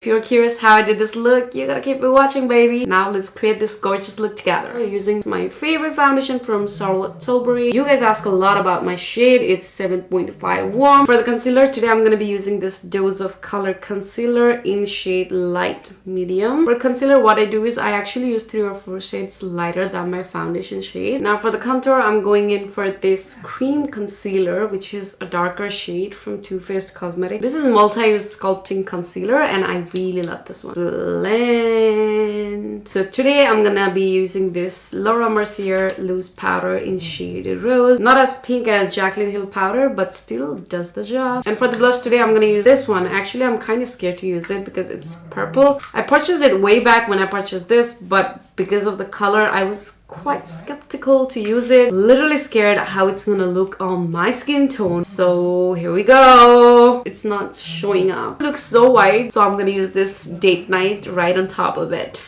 If you're curious how I did this look, you gotta keep watching, baby. Now let's create this gorgeous look together. Using my favorite foundation from Charlotte Tilbury. You guys ask a lot about my shade. It's 7.5 warm. For the concealer, today I'm gonna be using this Dose of Color concealer in shade light medium. For concealer, what I do is I actually use 3 or 4 shades lighter than my foundation shade. Now for the contour, I'm going in for this cream concealer, which is a darker shade from Too Faced Cosmetics. This is multi-use sculpting concealer, and I really love this one. Blend. So today I'm gonna be using this Laura Mercier loose powder in shade Rose. Not as pink as Jaclyn Hill powder, but still does the job. And for the blush today, I'm gonna use this one. Actually, I'm kind of scared to use it because it's purple. I purchased it way back when I purchased this, but because of the color, I was quite skeptical to use it. Literally scared how it's gonna look on my skin tone. So here we go. It's not showing up. It looks so white, so I'm gonna use this Date Night right on top of it.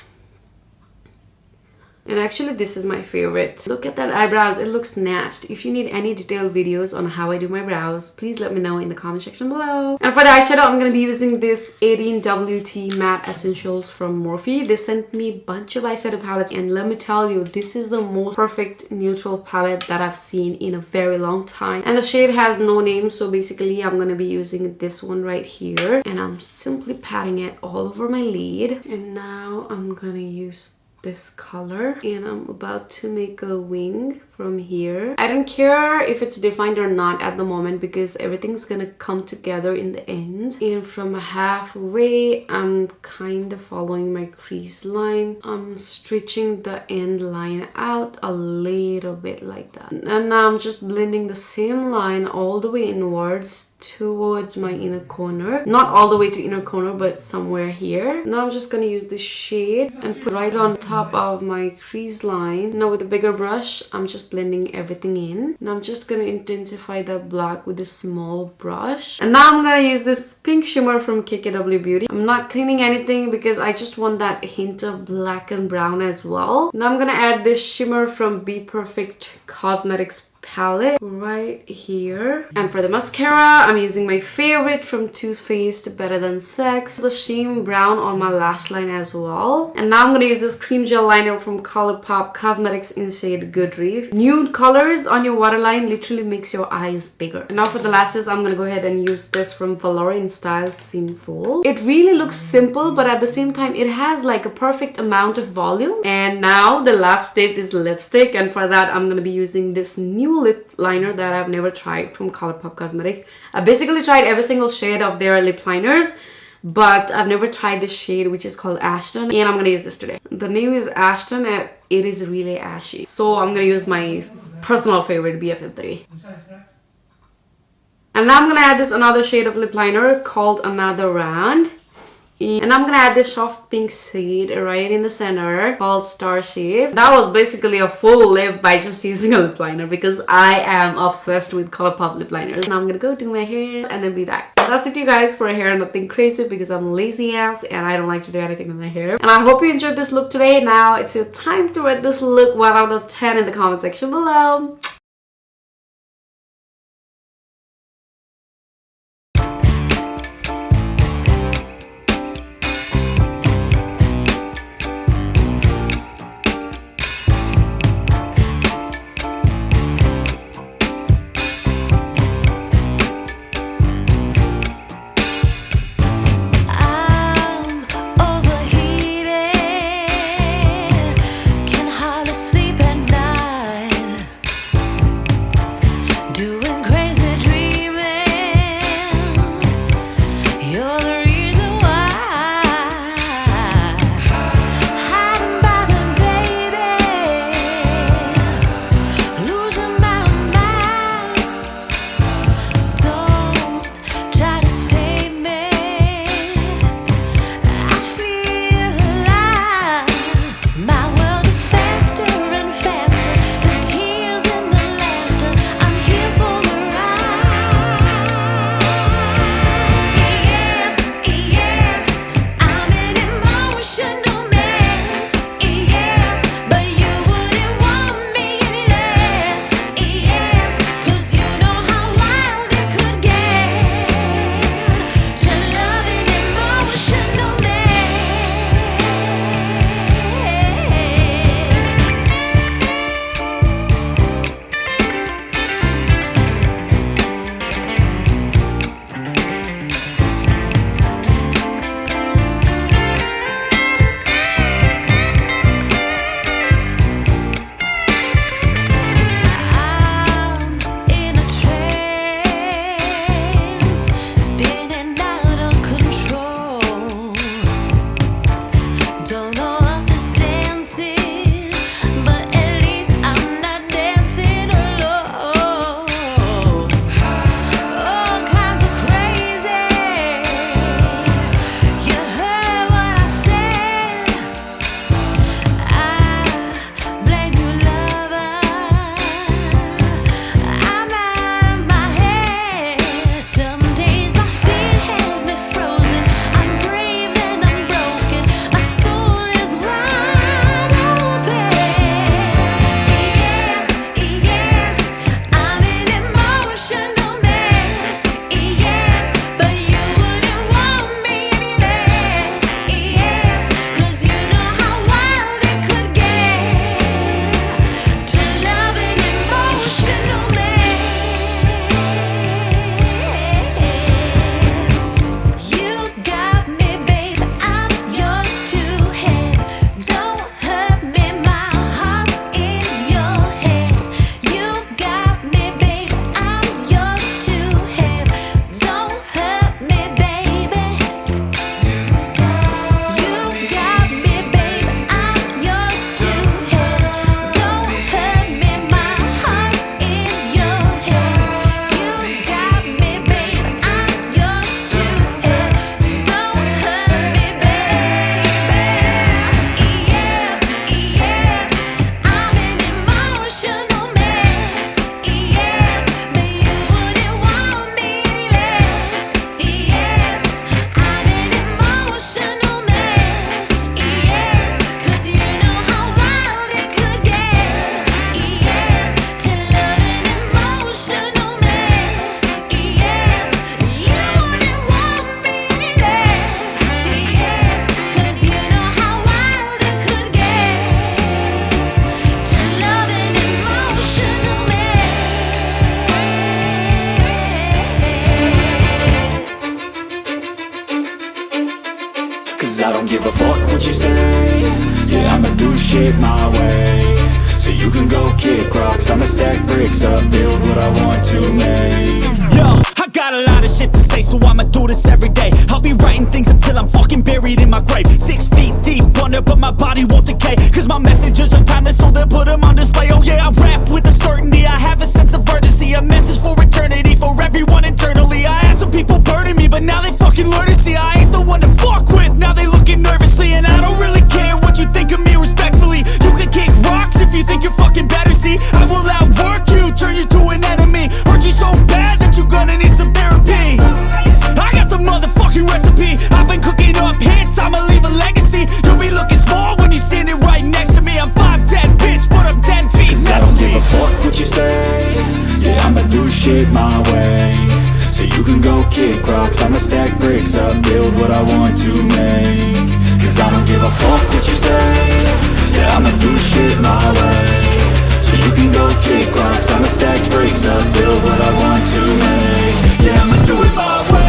And actually this is my favorite. Look at that eyebrows, it looks snatched. If you need any detailed videos on how I do my brows, please let me know in the comment section below. And for the eyeshadow, I'm gonna be using this 18WT Matte Essentials from Morphe. They sent me a bunch of eyeshadow palettes, and let me tell you, this is the most perfect neutral palette that I've seen in a very long time. And the shade has no name, so basically I'm gonna be using this one right here, and I'm simply patting it all over my lid. And now I'm gonna use this color, and I'm about to make a wing from here. I don't care if it's defined or not at the moment because everything's gonna come together in the end. And from halfway, I'm kind of following my crease line. I'm stretching the end line out a little bit like that. And now I'm just blending the same line all the way inwards towards my inner corner. Not all the way to inner corner, but somewhere here. Now I'm just gonna use this shade and put right on top of my crease line. Now with a bigger brush, I'm just blending everything in. Now I'm just gonna intensify the black with a small brush. And now I'm gonna use this pink shimmer from KKW Beauty. I'm not cleaning anything because I just want that hint of black and brown as well. Now I'm gonna add this shimmer from Be Perfect Cosmetics palette right here. And for the mascara, I'm using my favorite from Too Faced, Better Than Sex, the Sheen Brown on my lash line as well. And now I'm gonna use this cream gel liner from Colourpop Cosmetics in shade Good Reef. Nude colors on your waterline literally makes your eyes bigger. And now for the lashes, I'm gonna go ahead and use this from Valorian Style Sinful. It really looks simple, but at the same time it has like a perfect amount of volume. And now the last step is lipstick, and for that I'm gonna be using this new lip liner that I've never tried from Colourpop Cosmetics. I basically tried every single shade of their lip liners, but I've never tried this shade, which is called Ashton, and I'm gonna use this today. The name is Ashton and it is really ashy, so I'm gonna use my personal favorite BFF3. And now I'm gonna add this another shade of lip liner called Another Round. And I'm gonna add this soft pink shade right in the center called Star Shape. That was basically a full lip by just using a lip liner because I am obsessed with Colourpop lip liners. Now I'm gonna go do my hair and then be back. That's it, you guys, for hair. Nothing crazy because I'm lazy ass and I don't like to do anything with my hair. And I hope you enjoyed this look today. Now it's your time to rate this look 1 out of 10 in the comment section below. Cause I don't give a fuck what you say. Yeah, I'ma do shit my way. So you can go kick rocks, I'ma stack bricks up, build what I want to make. Yo, I got a lot of shit to say, so I'ma do this every day. I'll be writing things until I'm fucking buried in my grave. 6 feet deep under, but my body won't decay. Cause my messages are timeless, so they'll put them on display. Oh yeah, I rap with a certainty, I have a sense of urgency. A message for eternity, for everyone internally. I had some people burning me, but now they fucking learn to see I ain't the one to fuck with, now they looking nervously. And I don't really care what you think of me, respectfully. You can kick rocks if you think you're fucking better, see. I will outwork you, turn you to an enemy. Hurt you so bad that you're gonna need some therapy. I got the motherfucking recipe. I've been cooking up hits, I'ma leave a legacy. You'll be looking small when you're standing right next to me. I'm 5'10", bitch, but I'm 10 feet Cause I don't give a fuck what you say. Yeah, I'ma do shit my way. So you can go kick rocks, I'ma stack bricks up, build what I want to make. Cause I don't give a fuck what you say. Yeah, I'ma do shit my way. So you can go kick rocks, I'ma stack bricks up, build what I want to make. Yeah, I'ma do it my way.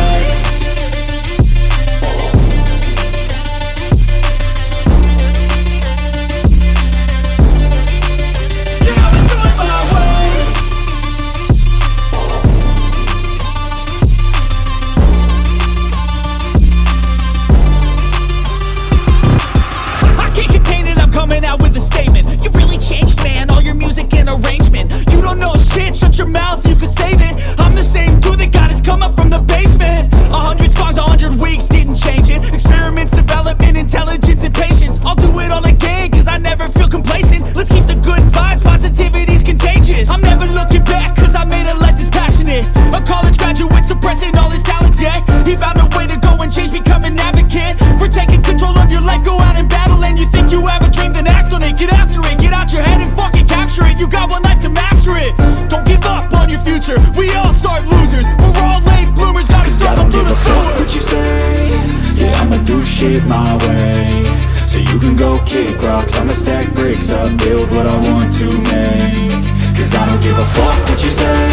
Coming out with a statement. You really changed, man, all your music and arrangement. You don't know shit, shut your mouth, you can save it. I'm the same dude that got his come up from the basement. 100 songs, 100 weeks, didn't change it. Experiments, development, intelligence, and patience. I'll do it all again, cause I never feel complacent. Let's keep the good vibes, positivity's contagious. I'm never looking back, cause I made a life that's passionate. A college graduate suppressing all his talents, yeah. He found a way to go and change, become an advocate. For taking control of your life, go out and battle. And you think you have a dream, then act on it. Get after it, get out your head and fucking capture it. You got one life to master it. Don't give up on your future, we all start losers. We're all late bloomers, gotta struggle through the sewer. What you say? Yeah, I'ma do shit my way. So you can go kick rocks, I'ma stack bricks up, build what I want to make. Cause I don't give a fuck what you say.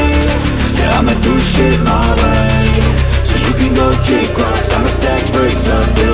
Yeah, I'ma do shit my way. So you can go kick rocks, I'ma stack bricks up, build